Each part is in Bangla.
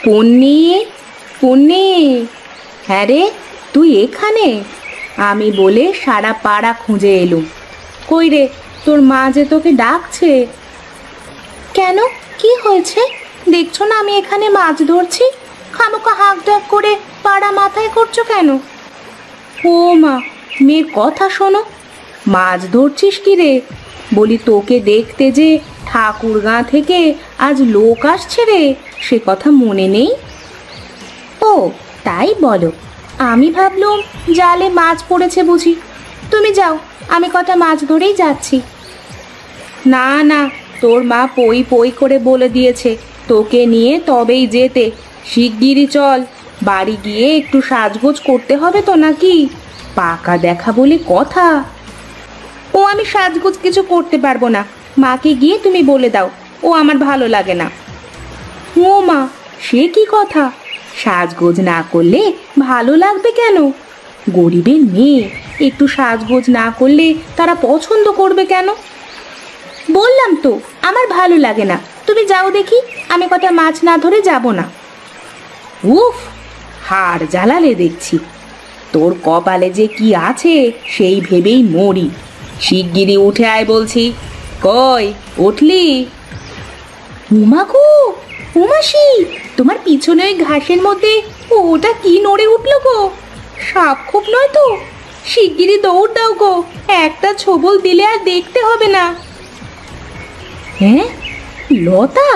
পুন্নি, পুন্নি, হ্যাঁ রে, তুই এখানে? আমি বলে সারা পাড়া খুঁজে এলুম। কই রে, তোর মা যে তোকে ডাকছে। কেন, কি হয়েছে? দেখছো না আমি এখানে মাছ ধরছি? খামোকা হাঁক ডাক করে পাড়া মাথায় করছো কেন? ও মা, মেয়ের কথা শোনো। মাছ ধরছিস কি রে? বলি তোকে দেখতে যে ঠাকুরগাঁ থেকে আজ লোক আসছে রে, সে কথা মনে নেই? ও তাই বলো, আমি ভাবলুম জালে মাছ পড়েছে বুঝি। তুমি যাও, আমি কটা মাছ ধরেই যাচ্ছি। না না, তোর মা পই পই করে বলে দিয়েছে তোকে নিয়ে তবেই যেতে। শিগগিরই চল, বাড়ি গিয়ে একটু সাজগোজ করতে হবে তো নাকি? পাকা দেখা বলে কথা। ও আমি সাজগোজ কিছু করতে পারবো না, মাকে গিয়ে তুমি বলে দাও, ও আমার ভালো লাগে না। ও মা, সে কি কথা? সাজগোজ না করলে ভালো লাগবে কেন? গরিবের মেয়ে, একটু সাজগোজ না করলে তারা পছন্দ করবে কেন? বললাম তো আমার ভালো লাগে না, তুমি যাও দেখি, আমি কটা মাছ না ধরে যাব না। উফ, হাড় জ্বালালে দেখছি। তোর কপালে যে কি আছে সেই ভেবেই মরি। শিগগিরই উঠে আয় বলছি। কই উঠলি? উমাগো, উমাসি, তোমার পিছনে ওই ঘাসের মধ্যে ওটা কি নড়ে উঠলো গো? সাপ খুব নয় তো? শিগগিরই দৌড় দাও গো, একটা ছোবল দিলে আর দেখতে হবে না। হ্যাঁ, লতা?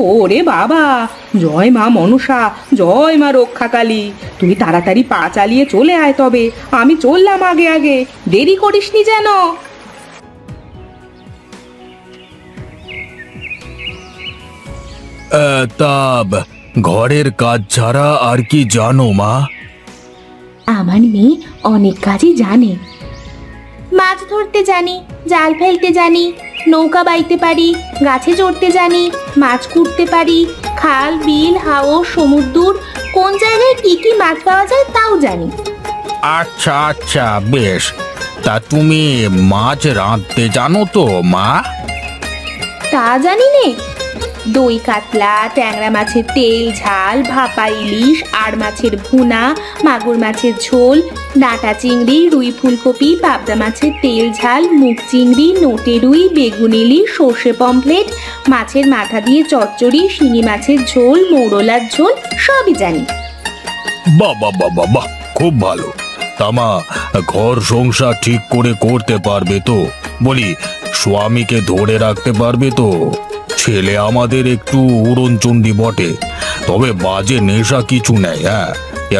ওরে বাবা, জয় মা মনসা, জয় মা রক্ষাকালী। তুই তাড়াতাড়ি পা চালিয়ে চলে আয়, তবে আমি চললাম আগে আগে, দেরি করিসনি যেন। তা ঘরের কাজ ছাড়া আর কি জানো মা? আমার মেয়ে অনেক কাজই জানে। মাছ ধরতে জানি, জাল ফেলতে জানি, নৌকা বাইতে পারি, গাছে চড়তে জানি, মাছ কুটতে পারি, খাল বিল হাওর সমুদ্র কোন জায়গায় কি কি মাছ পাওয়া যায় তাও জানি। আচ্ছা আচ্ছা, বেশ। তা তুমি মাছ রাঁধতে জানো তো মা? তা জানি নে। দই কাতলা, ট্যাংরা মাছের তেল ঝাল, ভাপা ইলিশ, আর মাছের ভুনা, মাগুর মাছের ঝোল, ডাঁটা চিংড়ি, রুই ফুলকপি, পাবদা মাছের তেল ঝাল, মুগ চিংড়ি, নোটে রুই, বেগুন ইলিশ, সর্ষে পমফ্লেট, মাছের মাথা দিয়ে চচ্চড়ি, শিঙি মাছের ঝোল, মৌরলার ঝোল সবই জানি। বাহ বাহ বাহ বাহ বাহ, খুব ভালো। তামা ঘর সংসার ঠিক করে করতে পারবে তো? বলি, স্বামীকে ধরে রাখতে পারবে তো? ছেলে আমাদের একটু উড়নচণ্ডী বটে, তবে বাজে নেশা কিছু নেই। হ্যাঁ,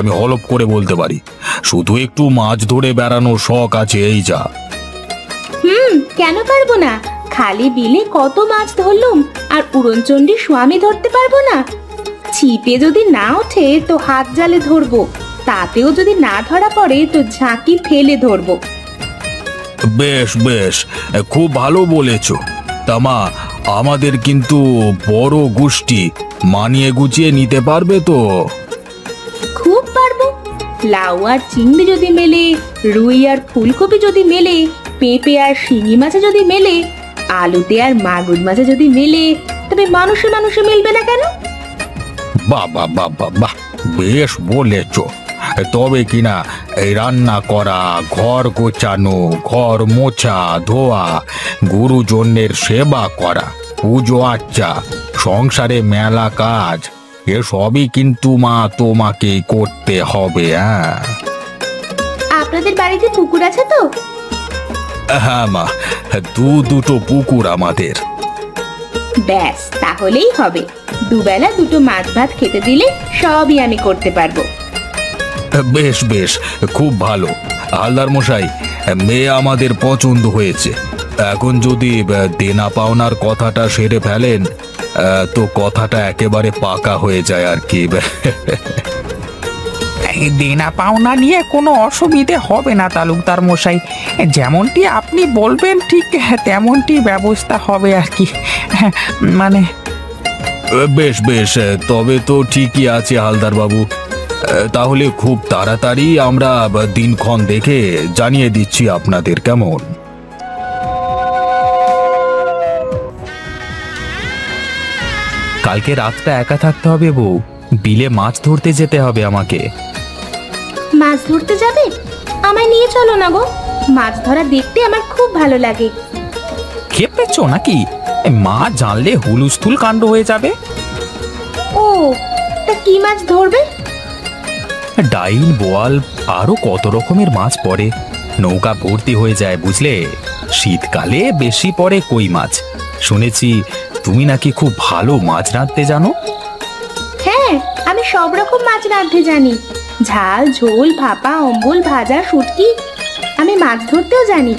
আমি হলপ করে বলতে পারি। শুধু একটু মাছ ধরে বেড়ানোর শখ আছে, এই যা। কেন পারবো না? খালি বিলে কত মাছ ধরলুম, আর উড়নচণ্ডী স্বামী ধরতে পারবো না? ছিপে যদি না ওঠে তো হাত জালে ধরবো, তাতেও যদি না ধরা পড়ে তো ঝাঁকি ফেলে ধরবো। বেশ বেশ, খুব ভালো বলেছ। তামা আমাদের কিন্তু বড় গোষ্ঠী, মানিয়ে গুছিয়ে নিতে পারবে তো? খুব পারবো। লাউ আর চিংড়ি যদি মেলে, রুই আর ফুলকপি যদি মেলে, পেঁপে আর শিঙি মাছে যদি মেলে, আলুতে আর মাগুর মাছে যদি মেলে, তবে মানুষে মানুষে মিলবে না কেন? বাহ বাহ বাহ বাহ বাহ, বেশ বলেছ। তবে কিনা এই রান্না করা, ঘর গোছানো, ঘর মোছা ধোয়া, গুরুজনের সেবা করা, পুজো আচ্চা, সংসারে মেলা কাজ, এসবই কিন্তু মা তোমাকে করতে হবে। হ্যাঁ, আপনাদের বাড়িতে পুকুর আছে তো? হ্যাঁ মা, দুটো পুকুর আমাদের। ব্যাস, তাহলেই হবে। দুবেলা দুটো মাছ ভাত খেতে দিলে সবই আমি করতে পারবো। বেশ বেশ, খুব ভালো। হালদার মশাই, মেয়ে আমাদের পছন্দ হয়েছে। এখন যদি দেনা পাওনার কথাটা সেরে ফেলেন তো কথাটা একেবারে পাকা হয়ে যায় আর কি। দেনা পাওনা নিয়ে কোনো অসুবিধে হবে না তালুকদার মশাই, যেমনটি আপনি বলবেন ঠিক তেমনটি ব্যবস্থা হবে আর কি। মানে বেশ বেশ, তবে তো ঠিকই আছে হালদার বাবু। তাহলে খুব তাড়াতাড়ি আমরা দিনক্ষণ দেখে জানিয়ে দিচ্ছি আপনাদের, কেমন? কালকে রাতটা একা থাকতে হবে বউ, বিলে মাছ ধরতে যেতে হবে আমাকে। মাছ ধরতে যাবে? আমায় নিয়ে চলো না গো, মাছ ধরা দেখতে আমার খুব ভালো লাগে। খেপেছো নাকি? মা জানলে হুলুস্থুল কাণ্ড হয়ে যাবে। ও, তা কি মাছ ধরবে? ডাইল, বোয়াল, আরো কত রকমের মাছ পড়ে, নৌকা ভর্তি হয়ে যায় বুঝলে। শীতকালে বেশি পড়ে কই মাছ। শুনেছি তুমি নাকি খুব ভালো মাছ রাঁধতে জানো। হ্যাঁ, আমি সব রকম মাছ রাঁধতে জানি। ঝাল, ঝোল, ভাপা, অম্বল, ভাজা, শুটকি। আমি মাছ ধরতেও জানি।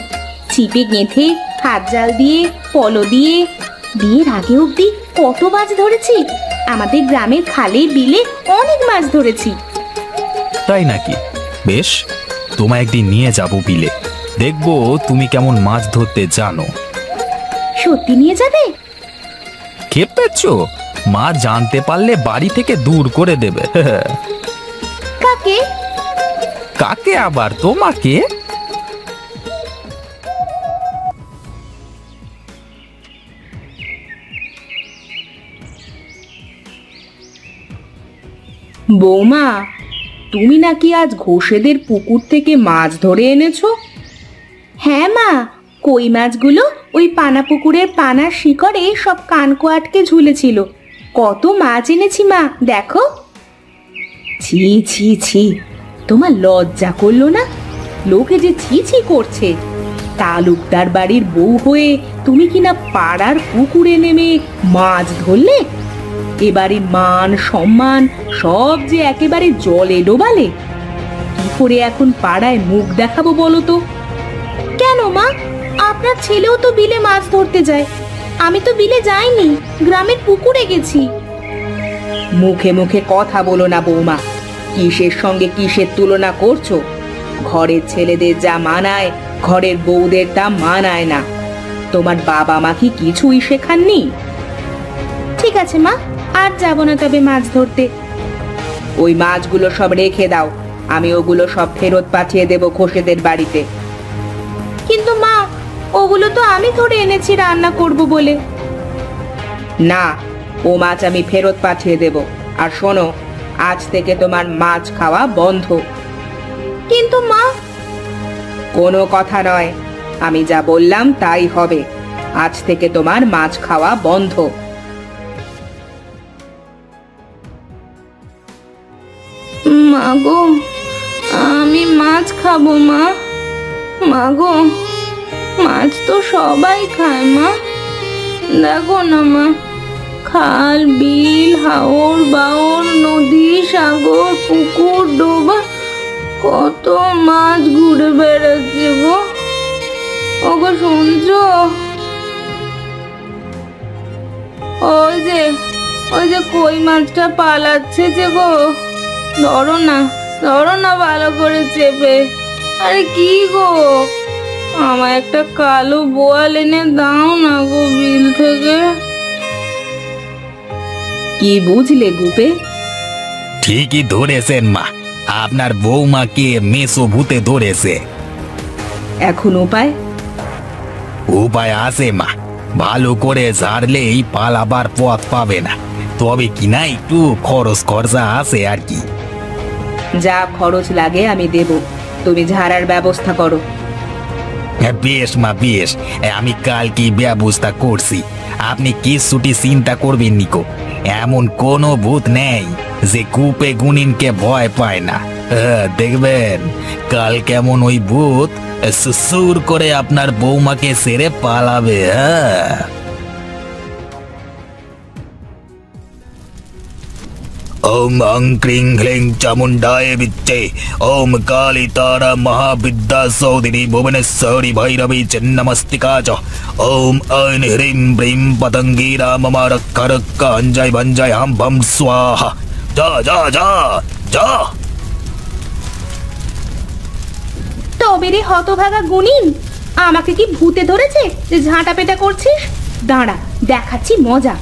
ছিপে গেঁথে, হাত জাল দিয়ে, পলো দিয়ে। বিয়ের আগে অব্দি কত মাছ ধরেছি। আমাদের গ্রামের খালে বিলে অনেক মাছ ধরেছি। তাই নাকি? বেশ, তোমায় একদিন নিয়ে যাব বিলে, দেখবো তুমি কেমন মাছ ধরতে জানো। সত্যি নিয়ে যাবে? খেপেছো? মা জানতে পারলে বাড়ি থেকে দূর করে দেবে। কাকে? কাকে আবার? তোমাকে। বৌমা, তুমি নাকি আজ ঘোষেদের পুকুর থেকে মাছ ধরে এনেছো? হ্যাঁ মা, কই মাছগুলো ওই পানা পুকুরের পানার শিকড়ে সব কানকো আটকে ঝুলেছিল। কত মাছ এনেছি মা, দেখো। ছি ছি ছি, তোমার লজ্জা করলো না? লোকে যে ছি ছি করছে। তালুকদার বাড়ির বউ হয়ে তুমি কিনা পাড়ার পুকুরে নেমে মাছ ধরলে। এবারে মান সম্মান সব যে একেবারে জলে ডোবালে। কি করে এখন পাড়ায় মুখ দেখাবো বলো তো? কেন মা, আপনার ছেলেও তো বিলে মাছ ধরতে যায়। আমি তো বিলে যাইনি, গ্রামের পুকুরে গেছি। মুখে মুখে কথা বলো না বৌমা। কিসের সঙ্গে কিসের তুলনা করছো? ঘরের ছেলেদের যা মানায় ঘরের বউদের তা মানায় না। তোমার বাবা মা কি কিছুই শেখাননি? ঠিক আছে মা, আর যাবো না তবে মাছ ধরতে। ওই মাছগুলো সব রেখে দাও, আমি ওগুলো সব ফেরত পাঠিয়ে দেব ঘোষেদের বাড়িতে। কিন্তু মা, ওগুলো তো আমি ধরে এনেছি রান্না করব বলে। না, ও মাছ আমি ফেরত পাঠিয়ে দেব। আর শোনো, আজ থেকে তোমার মাছ খাওয়া বন্ধ। কিন্তু মা। কোনো কথা নয়, আমি যা বললাম তাই হবে। আজ থেকে তোমার মাছ খাওয়া বন্ধ। মা গো, আমি মাছ খাবো মা। মা গো, মাছ তো সবাই খায় মা। দেখো না মা, খাল, বিল, হাওর, বাওর, নদী, সাগর, পুকুর, ডোবা, কত মাছ ঘুরে বেড়াচ্ছে গো। ওগো শুনছো? ওই যে কই মাছটা পালাচ্ছে যে গো। ধরো না, ধরো না ভালো করে চেপে। আরে কি গো, আমার একটা কালো বোয়াল এনে দাও না গো বিল থেকে। কি বুঝলে গুপে? ঠিকই ধরেছেন মা, আপনার বৌমাকে মেসো ভূতে ধরেছে। এখন উপায়? উপায় আছে মা, ভালো করে ঝাড়লেই পালাবার পথ পাবে না। তবে কিনা একটু খরচা আছে আর কি। যা খরচ লাগে আমি দেব, তুমি ঝাড়ার ব্যবস্থা করো। বেশ মা বেশ, আমি কালকে ব্যবস্থা করছি। আপনি কিছুটি চিন্তা করবেন নিকো। এমন কোনো ভূত নেই যে কূপে গুনিনকে ভয় পায় না। দেখবেন কাল কেমন ওই ভূত সুর করে আপনার বৌমাকে ছেড়ে পালাবে। ওম অং ক্রিং হ্লিং চামুন্ডায় বিচ্চে ওম কালী তারা মহাবিদ্যা সৌদিনী ভুবনেশ্বরী ভৈরবী চিন্নমস্তিকা চ ওম ঐন হ্রিম ব্রিম পতঙ্গীরা মমা রক্ষা রক্ষা অঞ্জয় ভঞ্জয় হাম ভম স্বাহা। যা যা যা যা। তবে রে হতভাগা গুনিন, আমাকে কি ভূতে ধরেছে যে ঝাঁটা পেটা করছিস? দাঁড়া, দেখাচ্ছি মজা।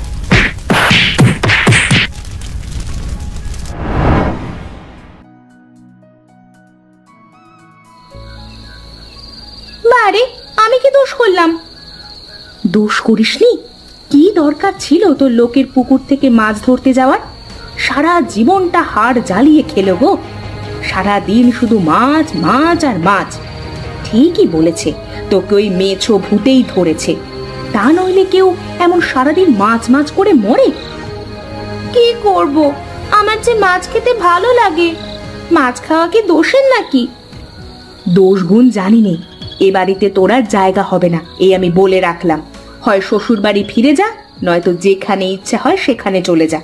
বারে, আমি কি দোষ করলাম? দোষ করিসনি? কি দরকার ছিল তোর লোকের পুকুর থেকে মাছ ধরতে যাওয়ার? সারা জীবনটা হাড় জ্বালিয়ে খেলো গো। সারা দিন শুধু মাছ মাছ আর মাছ। ঠিকই বলেছে, তোকে ওই মেছো ভূতেই ধরেছে। তা নইলে কেউ এমন সারাদিন মাছ মাছ করে মরে? কি করব, আমার যে মাছ খেতে ভালো লাগে। মাছ খাওয়া কি দোষের নাকি? দোষ গুণ জানি নেই, এ বাড়িতে তোর আর জায়গা হবে না, এই আমি বলে রাখলাম। হয় শ্বশুর বাড়ি ফিরে যা, নয়তো যেখানে ইচ্ছা হয় সেখানে চলে যা।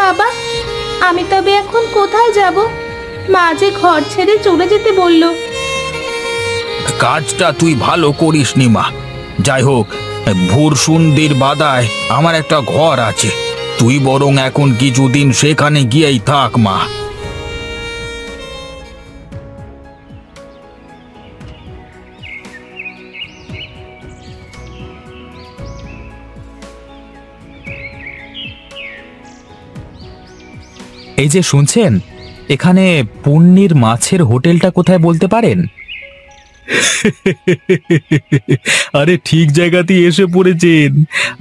বাবা, আমি তবে এখন কোথায় যাব? মা যে ঘর ছেড়ে চলে যেতে বলল। কাজটা তুই ভালো করিসনি মা। যাই হোক, ভুরসুন্দির বাদায় আমার একটা ঘর আছে, তুই বরং এখন কিছুদিন সেখানে গিয়েই থাক মা। এই যে শুনছেন, এখানে পুণ্যির মাছের হোটেলটা কোথায় বলতে পারেন? আরে ঠিক জায়গাতেই এসে পড়েছেন।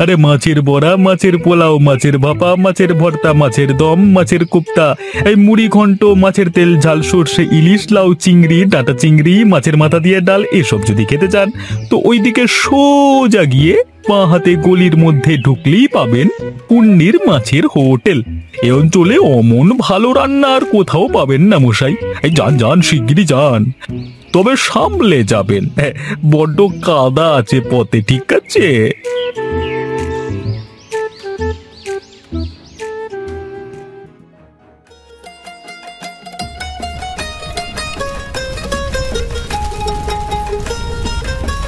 আরে মাছের বড়া, মাছের পোলাও, মাছের ভাপা, মাছের ভর্তা, মাছের দম, মাছের কোপ্তা, এই মুড়ি ঘন্ট, মাছের তেল ঝাল, সর্ষে ইলিশ, লাউ চিংড়ি, ডাঁটা চিংড়ি, মাছের মাথা দিয়ে ডাল, এসব যদি খেতে চান তো ওইদিকে সোজা গিয়ে বাঁ হাতে গলির মধ্যে ঢুকলেই পাবেন পুণ্যির মাছের হোটেল। এ অঞ্চলে অমন ভালো রান্না আর কোথাও পাবেন না মশাই। এই যান যান, শিগগিরই যান, তবে সামলে যাবেন, বড্ড কাদা আছে পথে, ঠিক আছে?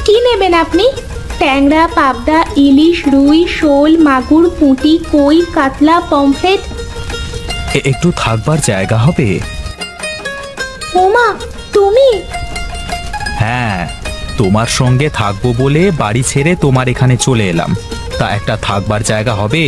কি নেবেন আপনি? ট্যাংরা, পাবদা, ইলিশ, রুই, শোল, মাগুর, পুঁটি, কই, কাতলা, পমফ্রেট। একটু থাকবার জায়গা হবে? ওমা, তুমি? হ্যাঁ, তোমার সঙ্গে থাকবো বলে বাড়ি ছেড়ে তোমার এখানে চলে এলাম, তা একটা থাকবার জায়গা হবে?